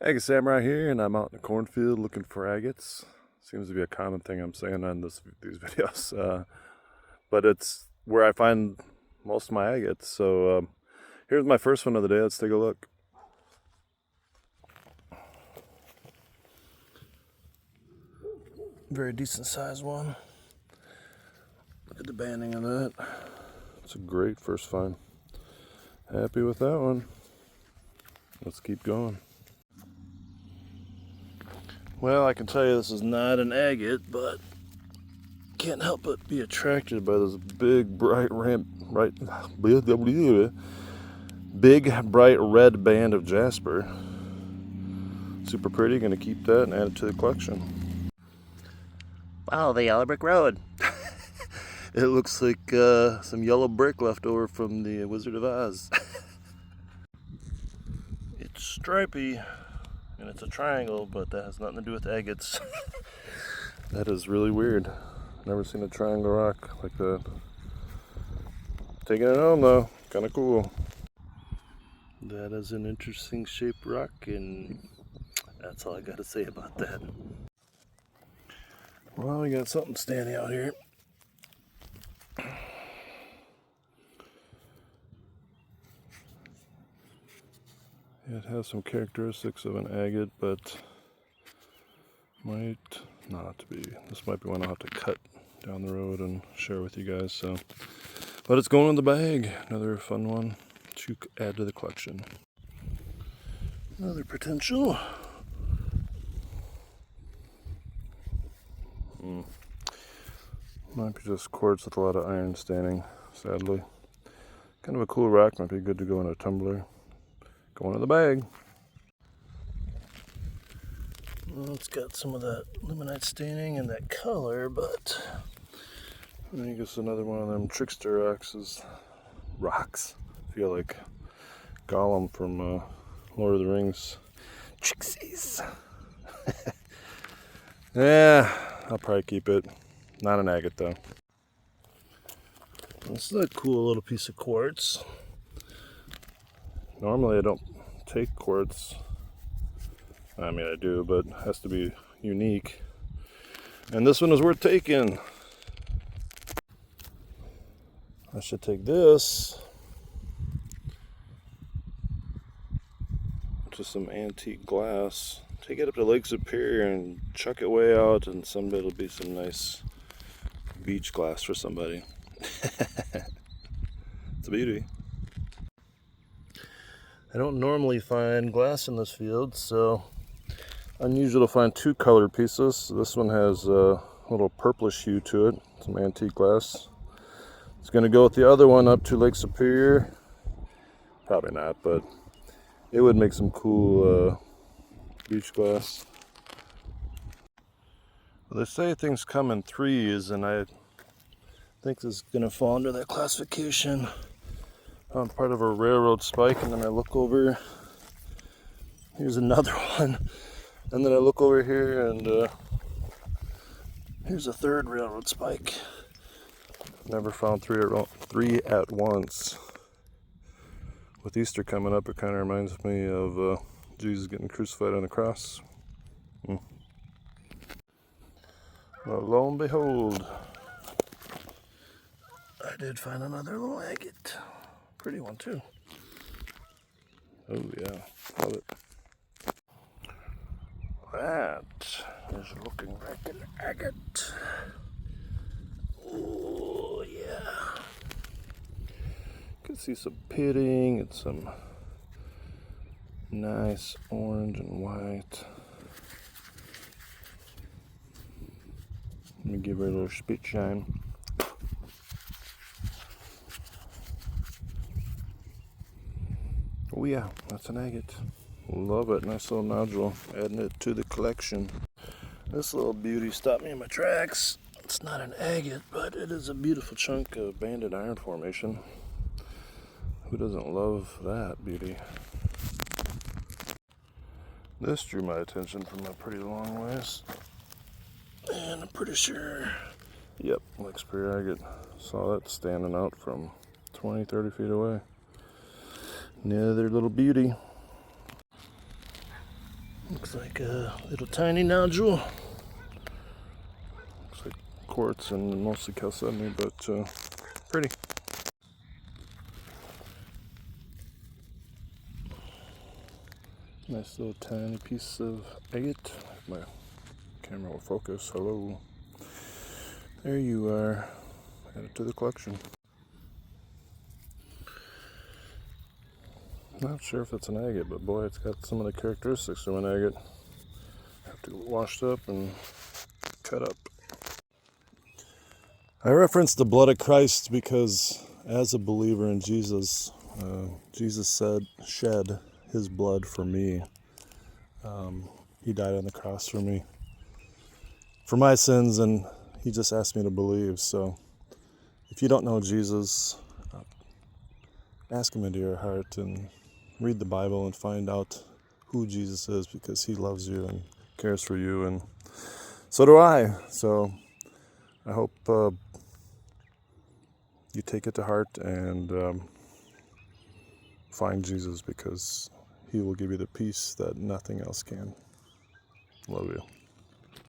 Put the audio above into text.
Agate Samurai here, and I'm out in the cornfield looking for agates. Seems to be a common thing I'm saying on these videos, but it's where I find most of my agates. So here's my first one of the day. Let's take a look. Very decent sized one. Look at the banding of that. It's a great first find. Happy with that one. Let's keep going. Well, I can tell you this is not an agate, but can't help but be attracted by this big, bright red band of jasper. Super pretty. Gonna keep that and add it to the collection. Wow, the yellow brick road. It looks like some yellow brick left over from the Wizard of Oz. It's stripy and it's a triangle, but that has nothing to do with agates. That is really weird. Never seen a triangle rock like that. Taking it home though, kind of cool. That is an interesting shaped rock, and that's all I got to say about that. Well, we got something standing out here. It has some characteristics of an agate, but might not be. This might be one I'll have to cut down the road and share with you guys. So, but it's going in the bag. Another fun one to add to the collection. Another potential. Might be just quartz with a lot of iron staining, sadly. Kind of a cool rock, might be good to go in a tumbler. Going in the bag. Well, it's got some of that limonite staining and that color, but I think it's another one of them trickster rocks. I feel like Gollum from Lord of the Rings. Trixies. Yeah, I'll probably keep it. Not an agate though. This is a cool little piece of quartz. Normally I don't take quartz. I mean I do, but it has to be unique. And this one is worth taking. I should take this. Just some antique glass. Take it up to Lake Superior and chuck it way out, and someday it'll be some nice beach glass for somebody. It's a beauty. I don't normally find glass in this field, so unusual to find two colored pieces. This one has a little purplish hue to it, some antique glass. It's going to go with the other one up to Lake Superior. Probably not, but it would make some cool beach glass. Well, they say things come in threes, and I think this is going to fall under that classification. I'm part of a railroad spike, and then I look over. Here's another one, and then I look over here, and here's a third railroad spike. Never found three at once. With Easter coming up, it kind of reminds me of Jesus getting crucified on the cross. Well, lo and behold, I did find another little agate. Pretty one too. Oh yeah, love it. That is looking like an agate. Oh yeah. Can see some pitting and some nice orange and white. Let me give her a little spit shine. Oh yeah, that's an agate. Love it. Nice little nodule. Adding it to the collection. This little beauty stopped me in my tracks. It's not an agate, but it is a beautiful chunk of banded iron formation. Who doesn't love that beauty? This drew my attention from a pretty long ways. And I'm pretty sure, yep, Lake Superior agate. Saw that standing out from 20, 30 feet away. Another little beauty. Looks like a little tiny nodule. Looks like quartz and mostly chalcedony, but pretty. Nice little tiny piece of agate. My camera will focus. Hello. There you are. Add it to the collection. Not sure if it's an agate, but boy, it's got some of the characteristics of an agate. Have to get washed up and cut up. I reference the blood of Christ because as a believer in Jesus, Jesus shed his blood for me. He died on the cross for me, for my sins, and he just asked me to believe. So if you don't know Jesus, ask him into your heart and read the Bible and find out who Jesus is, because he loves you and cares for you, and so do I. So I hope you take it to heart and find Jesus, because he will give you the peace that nothing else can. Love you.